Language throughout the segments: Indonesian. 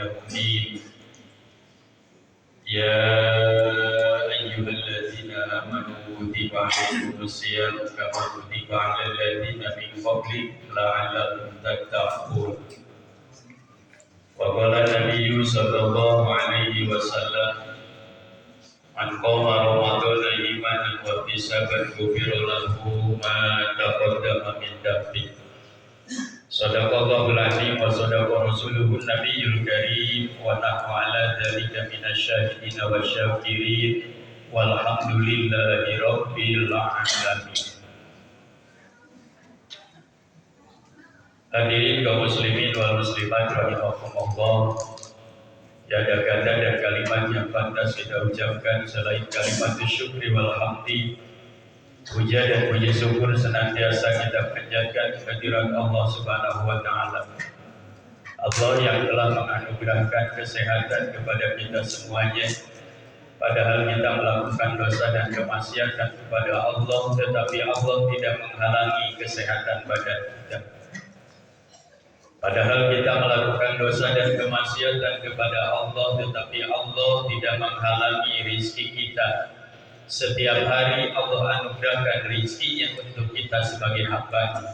الدين يا أيها الذين آمنوا كتب عليكم الصيام كما كتب على الذين من قبلكم لعلكم تتقون. وقال النبي صلى الله عليه وسلم من قام رمضان إيمانا واحتسابا غفر له ما تقدم من ذنبه. Sadaqallahul azim wa sadaqa rasuluhun nabiyul karim wa nahnu ala dzalika minasyahidin wa syakirin walhamdulillahi rabbil alamin. Hadirin kaum muslimin wal muslimat rahimakumullah. Tiada kata dan kalimat yang pantas kita ucapkan selain kalimat syukri wal hamdi. Puja dan puji syukur senantiasa kita panjatkan kehadirat Allah Subhanahu wa taala. Allah yang telah menganugerahkan kesehatan kepada kita semuanya. Padahal kita melakukan dosa dan kemaksiatan kepada Allah, tetapi Allah tidak menghalangi kesehatan badan kita. Padahal kita melakukan dosa dan kemaksiatan kepada Allah, tetapi Allah tidak menghalangi rizki kita. Setiap hari Allah anugerahkan rizkinya untuk kita sebagai hamba.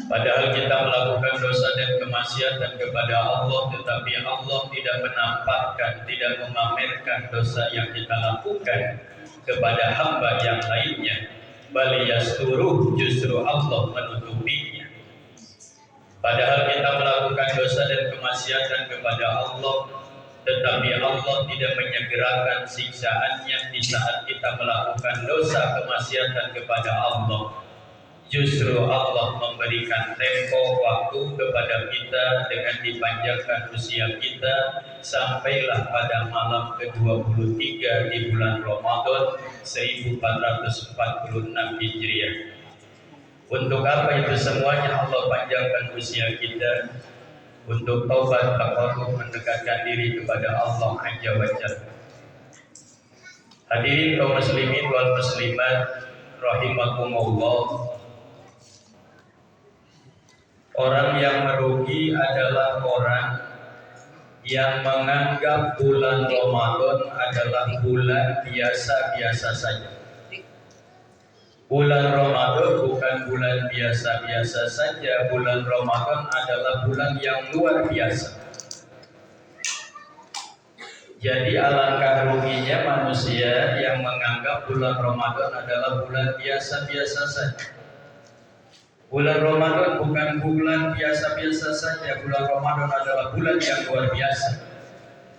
Padahal kita melakukan dosa dan kemaksiatan kepada Allah, tetapi Allah tidak menampakkan, tidak memamerkan dosa yang kita lakukan kepada hamba yang lainnya. Bal yasturuh, justru Allah menutupinya. Padahal kita melakukan dosa dan kemaksiatan kepada Allah, tetapi Allah tidak menyegerakan siksaannya di saat kita melakukan dosa kemaksiatan kepada Allah. Justru Allah memberikan tempo waktu kepada kita dengan dipanjangkan usia kita sampailah pada malam ke-23 di bulan Ramadan 1446 Hijriah. Untuk apa itu semuanya Allah panjangkan usia kita? Untuk taubat taqarrub mendekatkan diri kepada Allah Azza wa Jalla. Hadirin kaum muslimin wal muslimat rahimakumullah. Orang yang merugi adalah orang yang menganggap bulan Ramadan adalah bulan biasa-biasa saja. Bulan Ramadan bukan bulan biasa-biasa saja. Bulan Ramadan adalah bulan yang luar biasa. Jadi alangkah ruginya manusia yang menganggap bulan Ramadan adalah bulan biasa-biasa saja. Bulan Ramadan bukan bulan biasa-biasa saja. Bulan Ramadan adalah bulan yang luar biasa.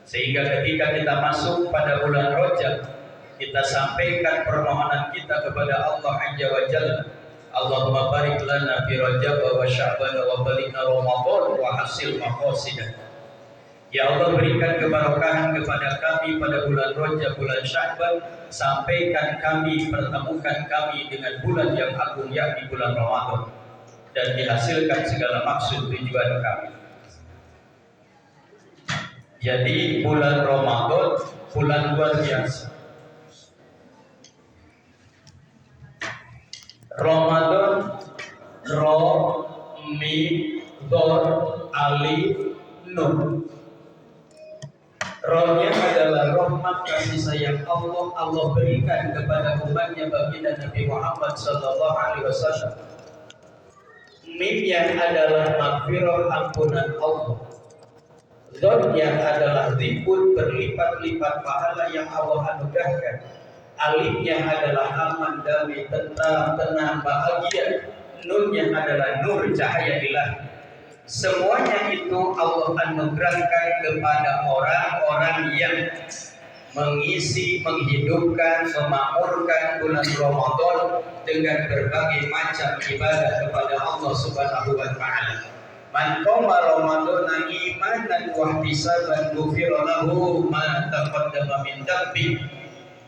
Sehingga ketika kita masuk pada bulan Rajab, kita sampaikan permohonan kita kepada Allah Azza wa Jalla. Allahumma barik lana fi Rajab wa Sya'ban wa balighna Ramadan wa hasil maqasidah. Ya Allah, berikan keberkahan kepada kami pada bulan Rajab, bulan Sya'ban, sampaikan kami, pertemukan kami dengan bulan yang agung yakni bulan Ramadan, dan dihasilkan segala maksud tujuan kami. Jadi bulan Ramadan bulan luar biasa. Ramadan, Ro, Mi, Dor, Ali, Nun. Rohnya adalah rahmat kasih sayang Allah. Allah berikan kepada umatnya baginda Nabi Muhammad sallallahu alaihi wasallam. Mimnya adalah maghfirah, ampunan Allah. Dornya adalah ribut berlipat-lipat pahala yang Allah anugerahkan. Alifnya adalah aman, damai, tentram, tenang, bahagia. Nunnya adalah nur, cahaya ilahi. Semuanya itu Allah anugerahkan kepada orang-orang yang mengisi, menghidupkan, memakmurkan bulan Ramadan dengan berbagai macam ibadah kepada Allah Subhanahu wa taala. Man qama Ramadan imanan wa ihtisaban ghufira lahu ma taqaddama min dhanbi.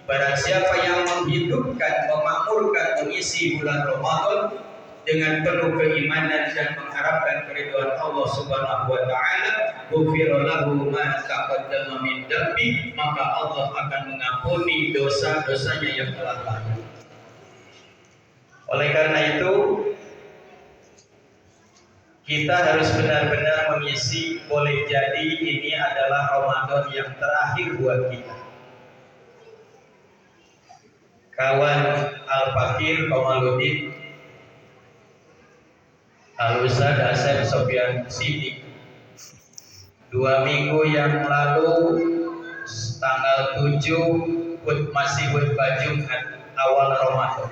Barang siapa yang menghidupkan, memakmurkan, mengisi bulan Ramadan dengan penuh keimanan dan mengharapkan keridhaan Allah Subhanahu wa taala, ghufira lahu ma taqaddama min dhanbi, maka Allah akan mengampuni dosa-dosanya yang telah lalu. Oleh karena itu, Kita harus benar-benar mengisi, boleh jadi ini adalah Ramadan yang terakhir buat kita. Kawan Al-Fakir Komaludin, Al-Ustaz Asep Sofyan Sidik, 2 minggu yang lalu tanggal 7 masih khutbah Jumat awal Ramadan.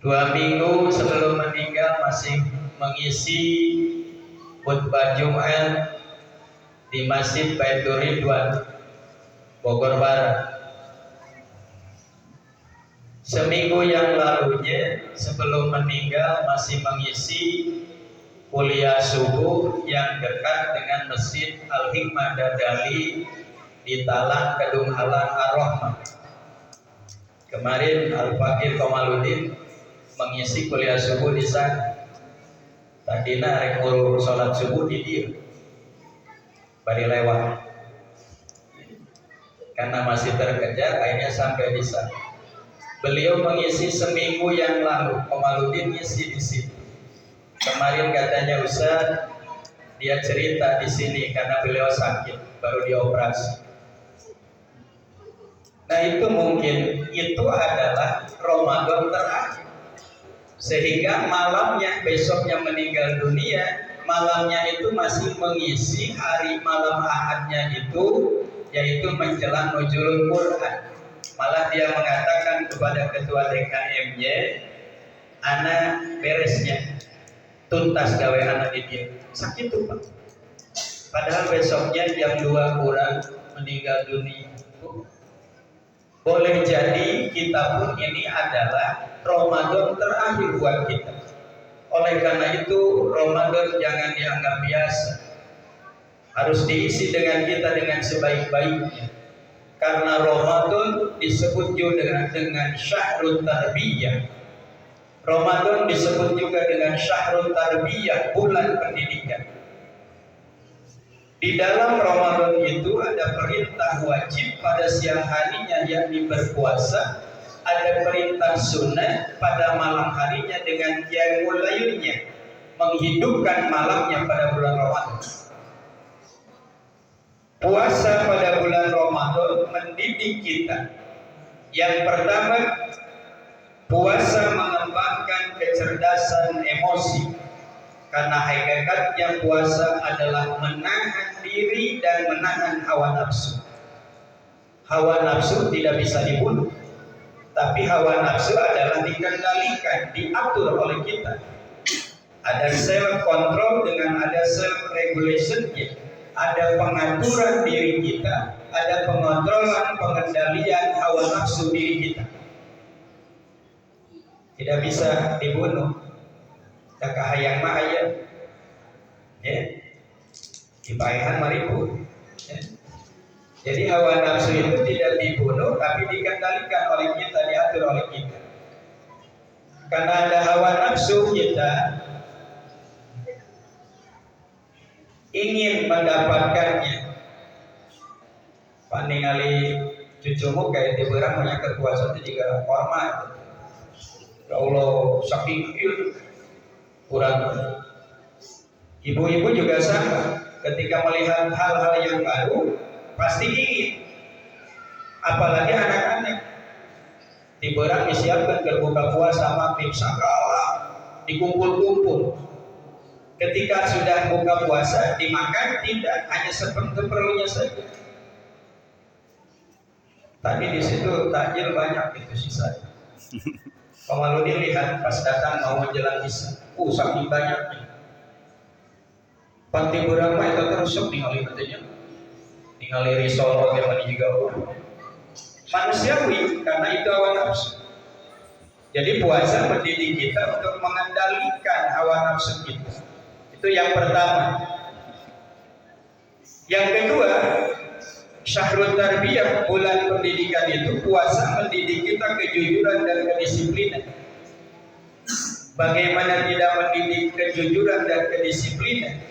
2 minggu sebelum meninggal masih mengisi khutbah Jumat di Masjid Baitur Ridwan, Bogor Barat. Seminggu yang lalunya sebelum meninggal masih mengisi kuliah subuh yang dekat dengan Masjid Al-Hikmah Dadali di Talang Kedung Halang Ar-Rahmah. Kemarin Al-Fakir Komaludin mengisi kuliah subuh di sana. Tadina rek nguru sholat subuh di dia. Bari lewat. Karena masih terkejar akhirnya sampai di sana. Beliau mengisi seminggu yang lalu, Komaludin ngisi di situ. Kemarin katanya Ustaz, dia cerita di sini karena beliau sakit, baru dioperasi. Nah itu mungkin itu adalah Ramadan terakhir. Sehingga malamnya, besoknya meninggal dunia, malamnya itu masih mengisi hari malam Ahadnya itu, yaitu menjelang nuzulul Quran. Malah dia mengatakan kepada ketua DKM-nya, anak beresnya tuntas gawe anak di dia. Sakit tuh Pak. Padahal besoknya jam 2 kurang meninggal dunia. Boleh jadi kita pun ini adalah Ramadan terakhir buat kita. Oleh karena itu Ramadan jangan dianggap biasa. Harus diisi dengan kita dengan sebaik-baiknya. Karena Ramadan disebut juga dengan Syahrul Tarbiyah. Ramadan disebut juga dengan Syahrul Tarbiyah, bulan pendidikan. Di dalam Ramadan itu ada perintah wajib pada siang harinya yakni berpuasa, ada perintah sunnah pada malam harinya dengan qiyamul lailnya, menghidupkan malamnya pada bulan Ramadan. Puasa pada bulan Ramadan mendidik kita. Yang pertama, puasa mengembangkan kecerdasan emosi. Karena hakikatnya puasa adalah menahan diri dan menahan hawa nafsu. Hawa nafsu tidak bisa dibunuh, tapi hawa nafsu adalah dikendalikan, diatur oleh kita. Ada self control dengan ada self regulation-nya. Ada pengaturan diri kita, ada pengontrolan, pengendalian hawa nafsu diri kita. Tidak bisa dibunuh. Kakak hayang mah aya. Ya. Dipaehan maribu. Ya. Jadi hawa nafsu itu tidak dibunuh tapi dikendalikan oleh kita, diatur oleh kita. Karena ada hawa nafsu kita ingin mendapatkannya. Paningali cucumu kayak di berang banyak kekuasaan itu juga hormat. Ya Allah saking kurang. Ibu-ibu juga sama. Ketika melihat hal-hal yang baru pasti ingin. Apalagi anak-anak. Di berang disiapkan berbuka puasa maghrib segala dikumpul-kumpul. Ketika sudah buka puasa dimakan tidak, hanya seperlunya saja. Tadi di situ takjil banyak itu sisa. Kalau dilihat pas datang mau menjelang isya, saking banyaknya. Panti berapa itu terus ningali katanya, ningali risol yang juga manusiawi karena itu hawa nafsu. Jadi puasa mendidik kita untuk mengendalikan hawa nafsu kita. Itu yang pertama. Yang kedua, Syahrul Tarbiyah, bulan pendidikan itu puasa mendidik kita kejujuran dan kedisiplinan. Bagaimana tidak mendidik kejujuran dan kedisiplinan?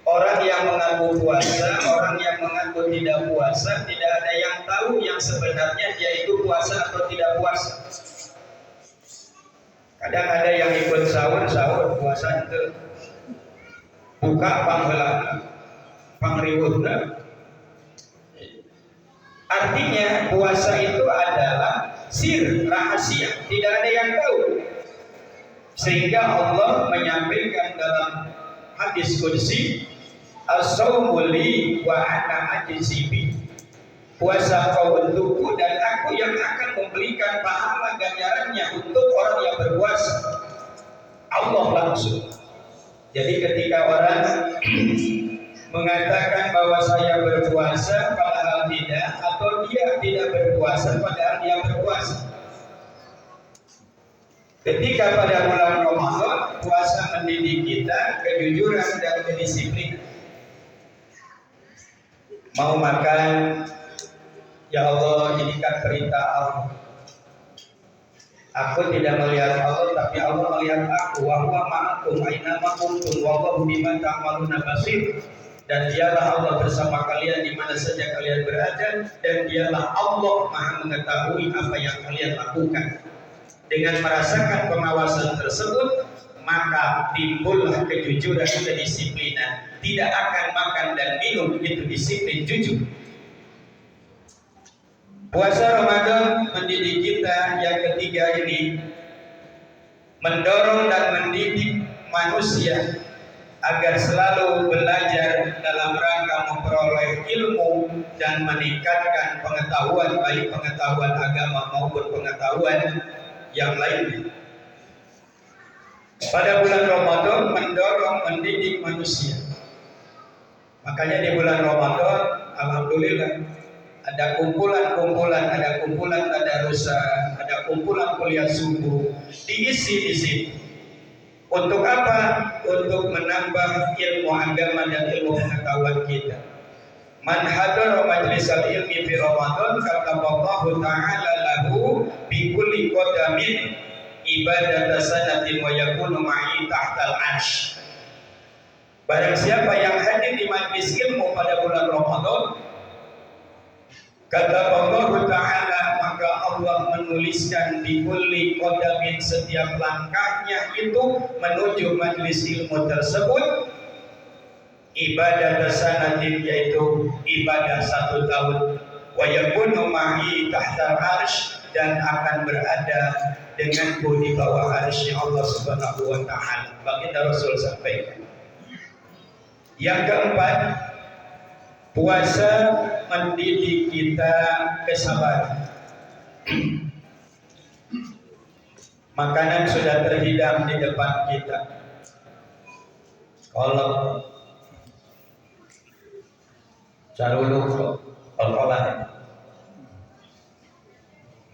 Orang yang mengaku puasa, orang yang mengaku tidak puasa, tidak ada yang tahu yang sebenarnya dia itu puasa atau tidak puasa. Kadang ada yang ikut sahur puasa itu buka pangheula pangriweuhna. Artinya puasa itu adalah sir, rahasia, tidak ada yang tahu. Sehingga Allah menyampaikan dalam hadis qudsi, as-saumu li wa ana ajzi bi. Puasa kau untukku dan aku yang akan memberikan pahala ganjarannya untuk orang yang berpuasa. Allah langsung. Jadi ketika orang mengatakan bahwa saya berpuasa padahal tidak, atau dia tidak berpuasa padahal dia berpuasa. Ketika pada bulan Ramadan, puasa mendidik kita kejujuran dan kedisiplinan. Mau makan, ya Allah, ini kan perintah Allah. Aku tidak melihat Allah, tapi Allah melihat aku. Wa huwa ma'akum aina ma kuntum wallahu bima ta'maluna basir. Dan dialah Allah bersama kalian di mana saja kalian berada, dan dialah Allah Maha mengetahui apa yang kalian lakukan. Dengan merasakan pengawasan tersebut, maka timbullah kejujuran, kedisiplinan. Tidak akan makan dan minum, itu disiplin jujur. Puasa Ramadan mendidik kita yang ketiga ini, mendorong dan mendidik manusia agar selalu belajar dalam rangka memperoleh ilmu dan meningkatkan pengetahuan, baik pengetahuan agama maupun pengetahuan yang lainnya. Pada bulan Ramadan mendorong mendidik manusia. Makanya di bulan Ramadan, alhamdulillah, ada kumpulan tadarusan, ada kumpulan kuliah subuh, diisi di sini. Untuk apa? Untuk menambah ilmu agama dan ilmu pengetahuan kita. Man hadara majlisal ilmi fi Ramadan kataballahu ta'ala lahu bi kulli qadamin ibadata sanatin wa yakunu ma'i tahtal arsh. Barang siapa yang hadir di majlis ilmu pada bulan Ramadan, kata Allah Ta'ala, maka Allah menuliskan di kulli qadamin, setiap langkahnya itu menuju majlis ilmu tersebut, ibadah sanatin, yaitu ibadah 1 tahun, wa yakunu ma'i tahtal arsh, dan akan berada denganku di bawah arsy Allah Subhanahu wa Ta'ala. Baginda Rasul sampaikan. Yang keempat, puasa mendidik kita kesabaran. Makanan sudah terhidang di depan kita. Kalau caruluk kol-kolan,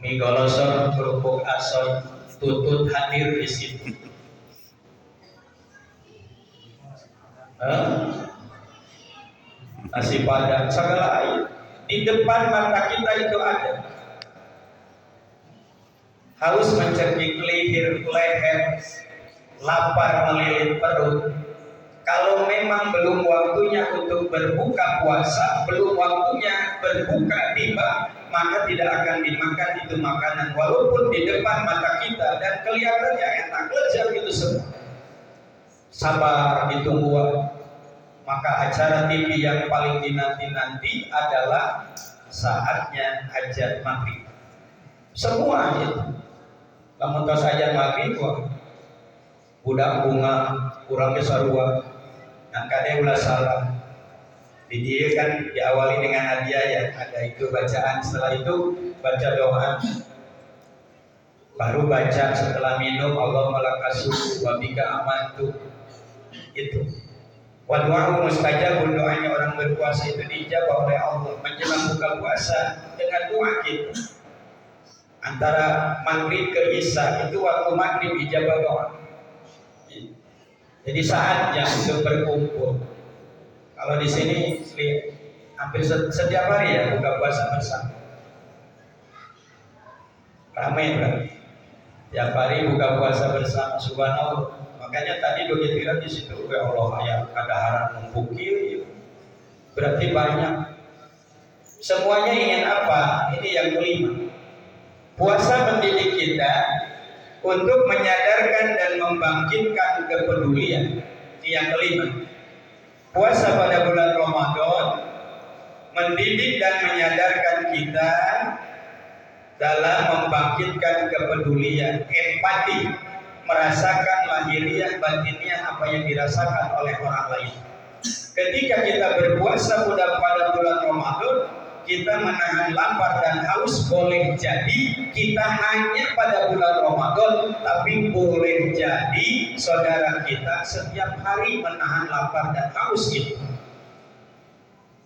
mie golosor, kerupuk asoy, tutut hadir di situ. Nasi padang, segala air di depan mata kita itu ada. Haus mencekik leher, lapar melilit perut. Kalau memang belum waktunya untuk berbuka puasa, belum waktunya berbuka tiba, maka tidak akan dimakan itu makanan, walaupun di depan mata kita dan kelihatannya enak, lezat itu semua. Sabar, ditunggu. Maka acara TV yang paling dinanti-nanti adalah saatnya hajat maghrib. Semua itu. Lamun tos hajat maghrib, budak bunga, kurang sarua, nah kadang ulah salah. Di dia kan diawali dengan hadiah ya, ada itu bacaan, setelah itu baca doa, baru baca setelah minum Allah malakasuh wabika amantu. Itu. Wa du'a'u mustajab, doanya orang berpuasa itu dijawab oleh Allah menjelang buka puasa dengan doa kita. Antara maghrib ke isya itu waktu maghrib ijabah doa. Jadi saatnya untuk berkumpul. Kalau di sini hampir setiap hari ya buka puasa bersama. Ramai berarti. Tiap hari buka puasa bersama, subhanallah. Makanya tadi begitu di situ, ya Allah, ya ada harap membukir, berarti banyak. Semuanya ingin apa? Ini yang kelima. Puasa mendidik kita untuk menyadarkan dan membangkitkan kepedulian. Yang kelima, puasa pada bulan Ramadan mendidik dan menyadarkan kita dalam membangkitkan kepedulian, empati, merasakan lahiriah batiniah apa yang dirasakan oleh orang lain. Ketika kita berpuasa pada bulan Ramadan, kita menahan lapar dan haus, boleh jadi kita hanya pada bulan Ramadan, tapi boleh jadi saudara kita setiap hari menahan lapar dan haus itu.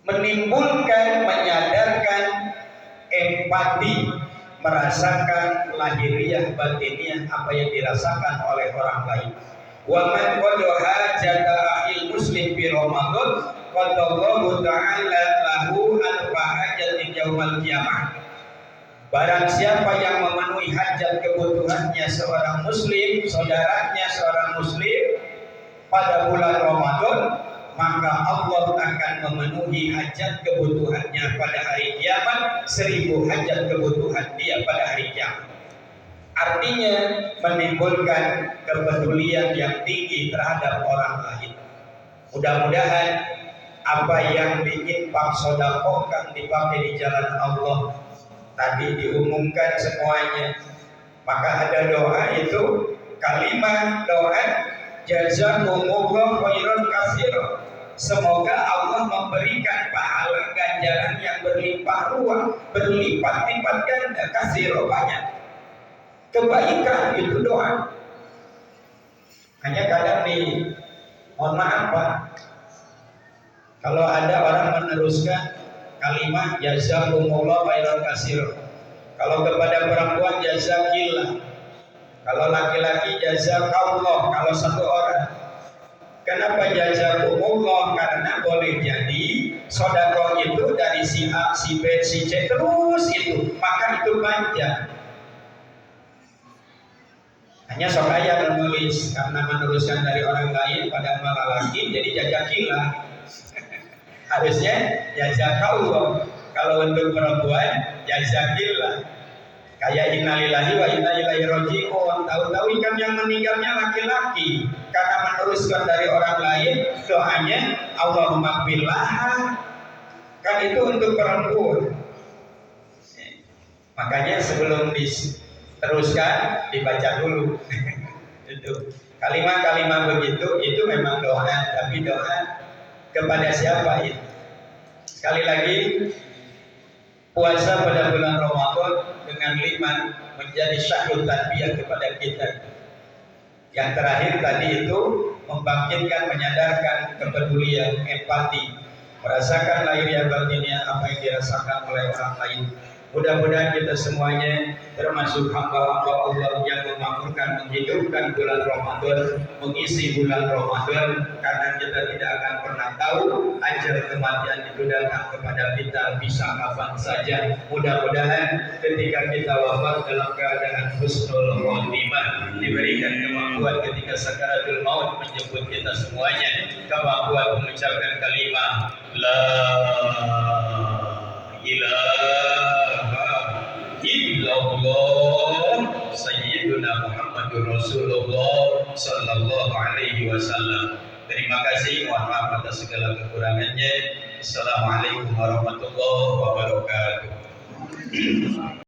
Menimbulkan, menyadarkan empati, merasakan lahiriah batiniah apa yang dirasakan oleh orang lain. Wa man qadaha jata akhil muslim fi Ramadan qadallahu ta'ala lahu al-hajat yaumal qiyamah. Barang siapa yang memenuhi hajat kebutuhannya seorang muslim, saudaranya seorang muslim pada bulan Ramadan, maka Allah akan memenuhi hajat kebutuhannya pada hari kiamat 1000 hajat kebutuhan dia pada hari kiamat. Artinya menimbulkan kepedulian yang tinggi terhadap orang lain. Mudah-mudahan apa yang diinfak sedekahkan dipakai di jalan Allah tadi diumumkan semuanya. Maka ada doa itu, kalimat doa jazakumullah khairan katsiran. Semoga Allah memberikan pahala ganjaran yang berlimpah ruah, berlipat-lipat ganda, katsira banyak. Kebaikan itu doa. Hanya kadang mohon maaf Pak, kalau ada orang meneruskan kalimat jazakumullah khairan katsiran. Kalau kepada perempuan jazakillah. Kalau laki-laki jazakallah, kalau satu orang. Kenapa jazakumullah? Karena boleh jadi sedekah itu dari si A, si B, si C terus itu, maka itu panjang. Hanya sok aya menulis karena meneruskan dari orang lain pada malah laki jadi jazakillah. Harusnya jazakallah. Kalau untuk perempuan jazakillah. Kayak innalillahi wa inna ilaihi raji'un. Tahu-tahu kan yang meninggalnya laki-laki karena meneruskan dari orang lain, doanya Allahumma qbillah. Kan itu untuk perempuan. Makanya sebelum diteruskan dibaca dulu. Itu kalimat-kalimat begitu itu memang doa, tapi doa kepada siapa itu? Sekali lagi, puasa pada bulan Ramadan dengan 5 menjadi syahrul tarbiyah kepada kita. Yang terakhir tadi itu membangkitkan, menyadarkan kepedulian, empati, merasakan lahiriah batiniah apa yang dirasakan oleh orang lain. Mudah-mudahan kita semuanya termasuk hamba-hamba Allah yang memakmurkan, menghidupkan bulan Ramadan, mengisi bulan Ramadan, karena kita tidak akan pernah tahu ajal kematian itu datang kepada kita bisa kapan saja. Mudah-mudahan ketika kita wafat dalam keadaan husnul khotimah, diberikan kemampuan ketika sakaratul maut menjemput kita semuanya, kemampuan mengucapkan kalimat la ilaha illallah sayyiduna Muhammadur Rasulullah sallallahu alaihi wasallam. Terima kasih, mohon maaf atas segala kekurangannya. Assalamualaikum warahmatullahi wabarakatuh.